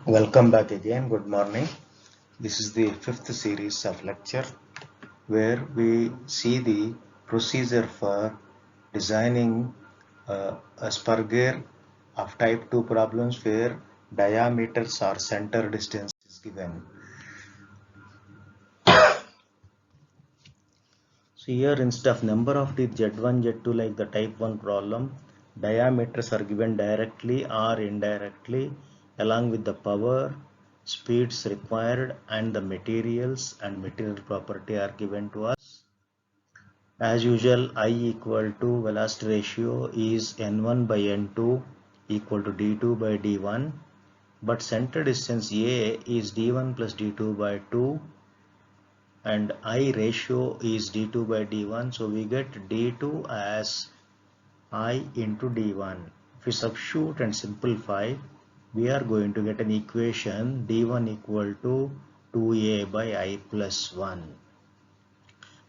Welcome back again. Good morning. This is the fifth series of lecture where we see the procedure for designing a spur gear of type 2 problems where diameters or center distance is given. So here instead of number of teeth Z1, Z2 like the type 1 problem, diameters are given directly or indirectly along with the power, speeds required and the materials and material property are given to us. As usual, I equal to velocity ratio is N1 by N2 equal to D2 by D1, but center distance A is D1 plus D2 by 2 and I ratio is d2 by d1, so we get d2 as I into d1. If we substitute and simplify, we are going to get an equation d1 equal to 2a by I plus 1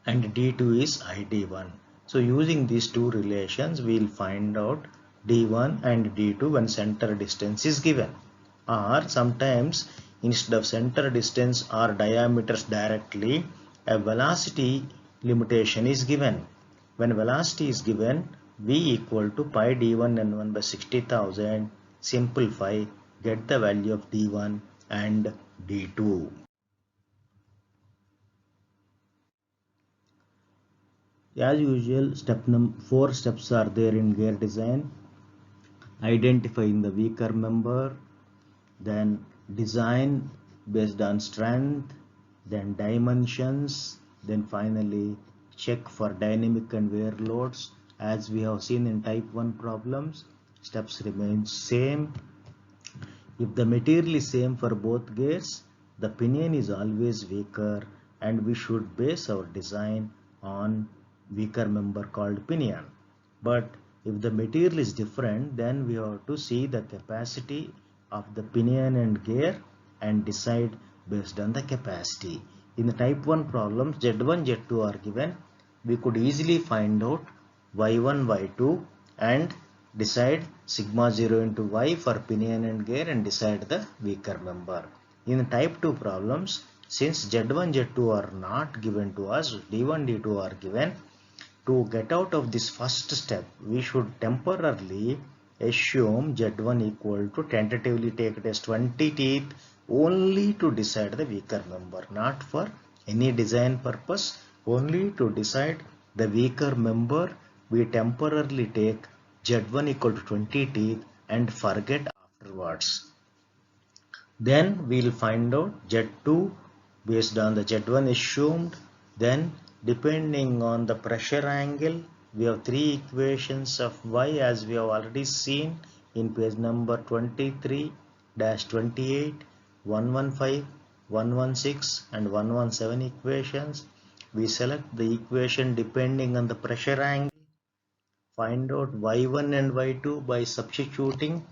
and d2 is I d1. So using these two relations, we will find out d1 and d2 when center distance is given. Or sometimes instead of center distance or diameters directly, a velocity limitation is given. When velocity is given, v equal to pi d1 n1 by 60,000, simplify, get the value of d1 and d2. As usual, four steps are there in gear design: identifying the weaker member, then design based on strength, then dimensions, then finally check for dynamic and wear loads. As we have seen in type 1 problems, steps remain same. If the material is same for both gears, the pinion is always weaker and we should base our design on weaker member called pinion. But if the material is different, then we have to see the capacity of the pinion and gear and decide based on the capacity. In the type 1 problems, Z1, Z2 are given. We could easily find out Y1, Y2 and decide sigma 0 into y for pinion and gear and decide the weaker member. In type 2 problems, since Z1, Z2 are not given to us, D1, D2 are given. To get out of this first step, we should temporarily assume Z1 equal to, tentatively take it as 20 teeth only to decide the weaker member, not for any design purpose, only to decide the weaker member. We temporarily take Z1 equal to 20 teeth and forget afterwards. Then we will find out Z2 based on the Z1 assumed. Then depending on the pressure angle, we have three equations of Y as we have already seen in page number 23-28, 115, 116 and 117 equations. We select the equation depending on the pressure angle. Find out y1 and y2 by substituting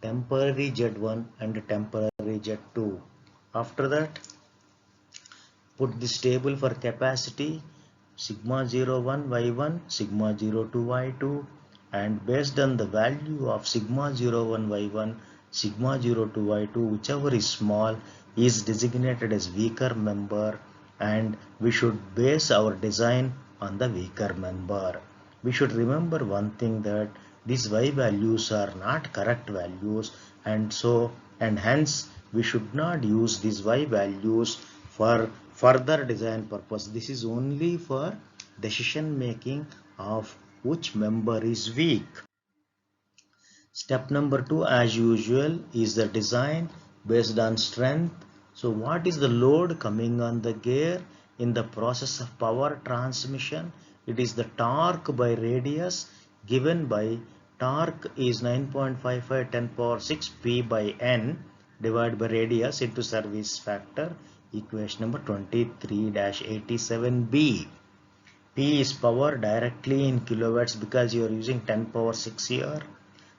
temporary z1 and temporary z2. After that, put this table for capacity: sigma 01 y1, sigma 02 y2, and based on the value of sigma 01 y1, sigma 02 y2, whichever is small is designated as weaker member, and we should base our design on the weaker member. We should remember one thing, that these y values are not correct values, and hence we should not use these y values for further design purpose. This is only for decision making of which member is weak. Step number 2, as usual, is the design based on strength. So what is the load coming on the gear in the process of power transmission? It is the torque by radius given by torque is 9.55 10 power 6 P by N divided by radius into service factor, equation number 23-87b. P is power directly in kilowatts because you are using 10 power 6 here.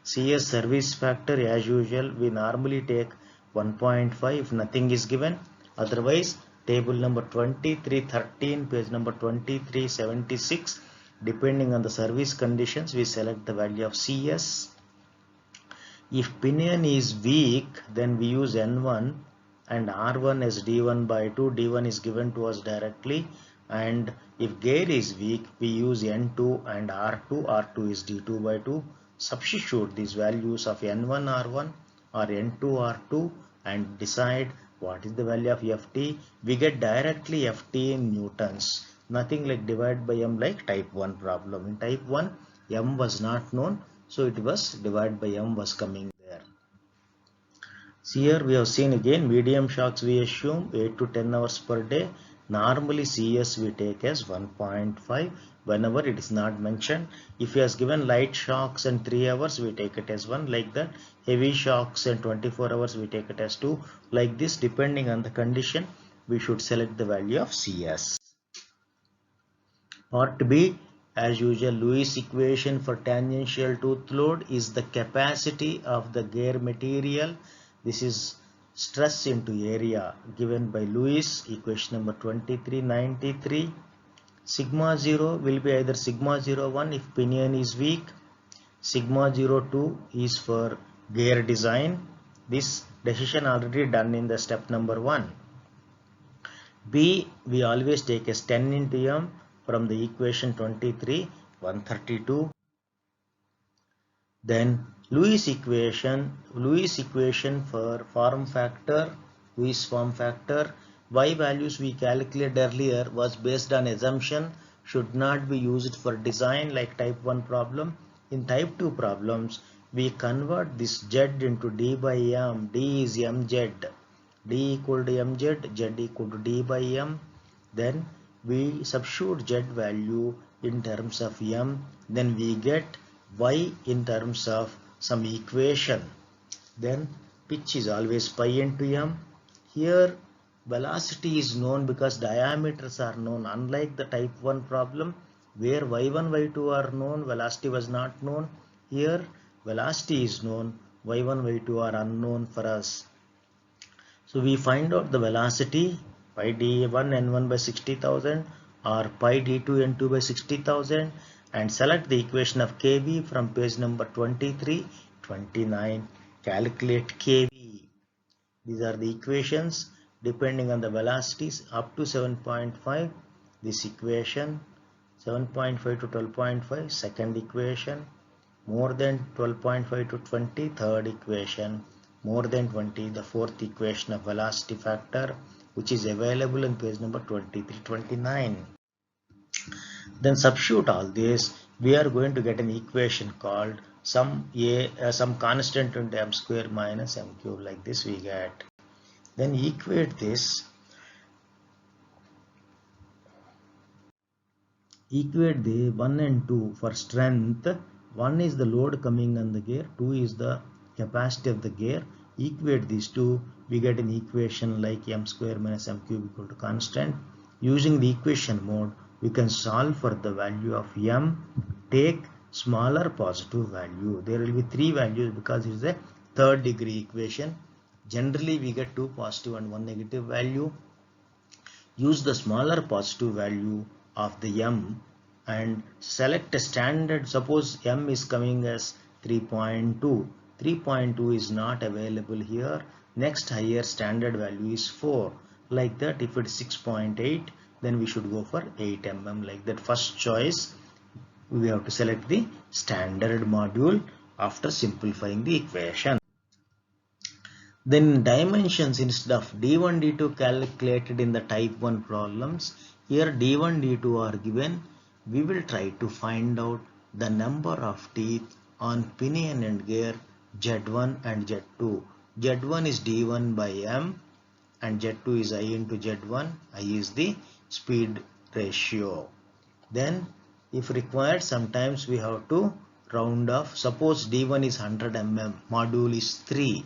C as service factor, as usual we normally take 1.5 if nothing is given. Otherwise, table number 2313, page number 2376, depending on the service conditions we select the value of CS. If pinion is weak, then we use N1 and R1 as D1 by 2. D1 is given to us directly. And if gear is weak, we use N2 and R2. R2 is D2 by 2. Substitute these values of N1 R1 or N2 R2 and decide what is the value of Ft. We get directly Ft in newtons. Nothing like divide by M like type 1 problem. In type 1, M was not known, so it was divide by M was coming there. So here we have seen again medium shocks we assume 8 to 10 hours per day. Normally CS we take as 1.5 whenever it is not mentioned. If he has given light shocks and 3 hours, we take it as 1, like that. Heavy shocks and 24 hours, we take it as 2. Like this, depending on the condition, we should select the value of CS. Part B, as usual, Lewis equation for tangential tooth load is the capacity of the gear material. This is stress into area given by Lewis, equation number 2393. Sigma 0 will be either sigma 01 if pinion is weak, sigma 02 is for gear design. This decision already done in the step number 1. B we always take as 10 into M from the equation 23, 132. Then Lewis equation for form factor, Lewis form factor. Y values we calculated earlier was based on assumption, should not be used for design like type 1 problem. In type 2 problems, we convert this Z into D by M. D is MZ. D equal to MZ, Z equal to D by M. Then we substitute Z value in terms of M. Then we get Y in terms of some equation. Then pitch is always pi into M. Here velocity is known because diameters are known, unlike the type 1 problem where y1 y2 are known, velocity was not known. Here velocity is known, y1 y2 are unknown for us. So we find out the velocity pi d1 n1 by 60,000 or pi d2 n2 by 60,000 and select the equation of kV from page number 23, 29. Calculate kV. These are the equations depending on the velocities up to 7.5. This equation 7.5 to 12.5, second equation, more than 12.5 to 20, third equation, more than 20, the fourth equation of velocity factor, which is available in page number 23, 29. Then substitute all this, we are going to get an equation called some constant into m square minus m cube, like this we get. Then equate this, equate the 1 and 2 for strength. 1 is the load coming on the gear, 2 is the capacity of the gear. Equate these two, we get an equation like m square minus m cube equal to constant. Using the equation mode, we can solve for the value of m. Take smaller positive value. There will be 3 values because it is a third degree equation. Generally we get 2 positive and 1 negative value. Use the smaller positive value of the m and select a standard. Suppose m is coming as 3.2. 3.2 is not available here. Next higher standard value is 4. Like that, if it is 6.8, then we should go for 8 mm. Like that, first choice we have to select the standard module after simplifying the equation. Then dimensions, instead of d1 d2 calculated in the type 1 problems, here d1 d2 are given. We will try to find out the number of teeth on pinion and gear Z1 and Z2. Z1 is d1 by m and Z2 is I into Z1. I is the speed ratio. Then if required, sometimes we have to round off. Suppose d1 is 100 mm, module is 3.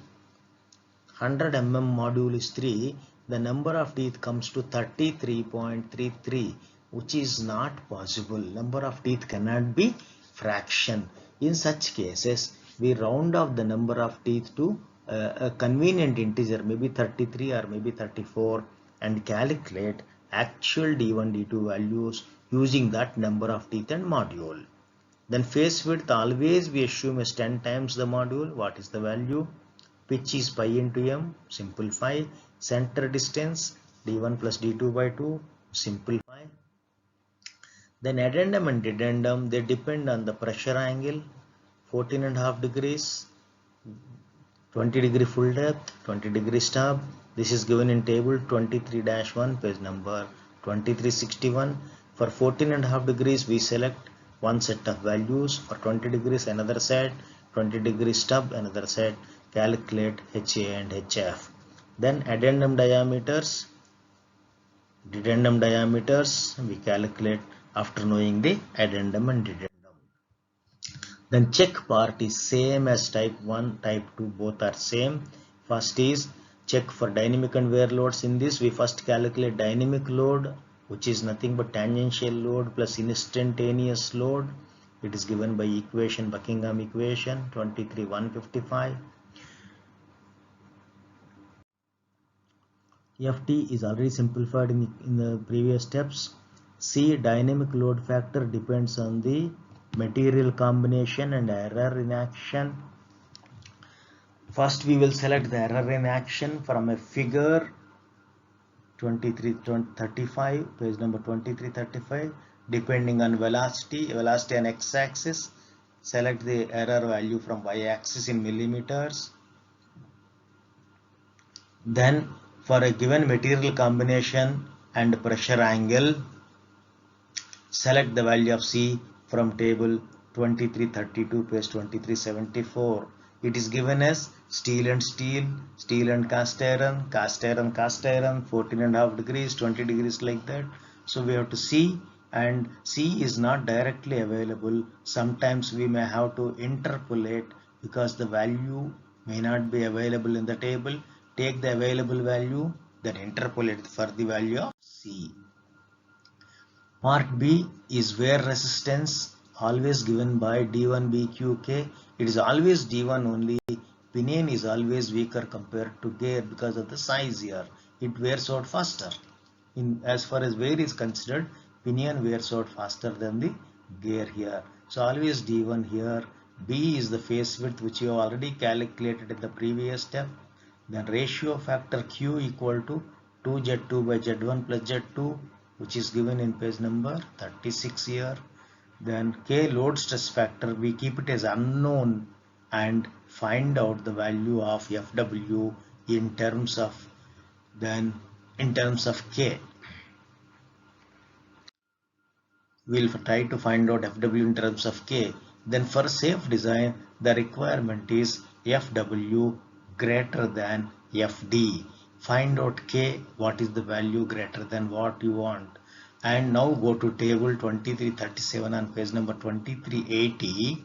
100 mm module is 3, the number of teeth comes to 33.33, which is not possible. Number of teeth cannot be fraction. In such cases, we round off the number of teeth to a convenient integer, maybe 33 or maybe 34, and calculate actual d1 d2 values using that number of teeth and module. Then phase width, always we assume is 10 times the module. What is the value? Pitch is pi into m, simplify. Center distance d1 plus d2 by 2, simplify. Then addendum and dedendum, they depend on the pressure angle, 14.5 degrees, 20 degree full depth, 20 degree stub. This is given in table 23-1, page number 2361. For 14.5 degrees, we select one set of values. For 20 degrees, another set. 20 degree stub, another set. Calculate HA and HF. Then addendum diameters, dedendum diameters, we calculate after knowing the addendum and dedendum. Then check part is same as type 1, type 2, both are same. First is check for dynamic and wear loads. In this we first calculate dynamic load, which is nothing but tangential load plus instantaneous load. It is given by equation, Buckingham equation 23-155. FT is already simplified in the previous steps. C, dynamic load factor depends on the material combination and error in action. First we will select the error in action from a figure 2335, page number 2335. Depending on velocity on x-axis, select the error value from y-axis in millimeters. Then for a given material combination and pressure angle, select the value of C from table 2332, page 2374. It is given as steel and steel, steel and cast iron, cast iron, cast iron, 14.5 degrees, 20 degrees, like that. So we have to see, and C is not directly available. Sometimes we may have to interpolate because the value may not be available in the table. Take the available value, then interpolate for the value of C. Part B is wear resistance, always given by D1 BQK. It is always D1 only. Pinion is always weaker compared to gear because of the size here. It wears out faster. As far as wear is considered, pinion wears out faster than the gear here. So always D1 here. B is the face width, which you have already calculated in the previous step. Then ratio factor Q equal to 2Z2 by Z1 plus Z2, which is given in page number 36 here. Then K load stress factor, we keep it as unknown and find out the value of FW in terms of K. We'll try to find out FW in terms of K. Then for safe design, the requirement is FW greater than FD. Find out K, what is the value greater than what you want. And now go to table 2337 on page number 2380.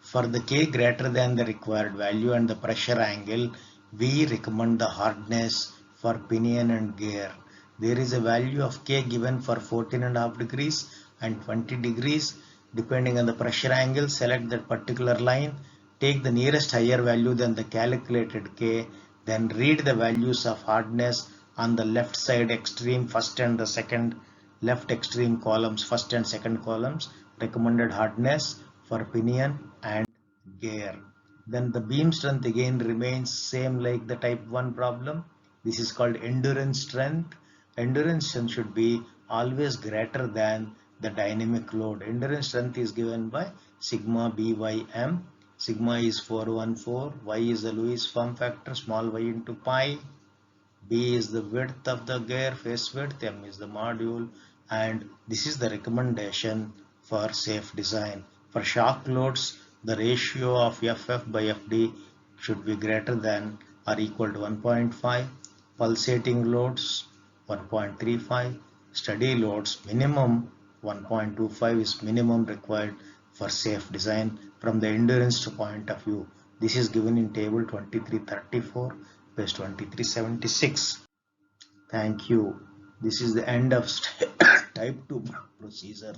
For the K greater than the required value and the pressure angle, we recommend the hardness for pinion and gear. There is a value of K given for 14.5 degrees and 20 degrees. Depending on the pressure angle, select that particular line, take the nearest higher value than the calculated K, then read the values of hardness on the left side extreme, first and the second left extreme columns, first and second columns, recommended hardness for pinion and gear. Then the beam strength again remains same like the type 1 problem. This is called endurance strength. Endurance strength should be always greater than the dynamic load. Endurance strength is given by sigma BYM. Sigma is 414, Y is the Lewis form factor, small y into pi. B is the width of the gear, face width, M is the module, and this is the recommendation for safe design. For shock loads, the ratio of FF by FD should be greater than or equal to 1.5. Pulsating loads 1.35. Steady loads minimum 1.25 is minimum required for safe design from the endurance point of view. This is given in table 2334, page 2376. Thank you. This is the end of type 2 procedure.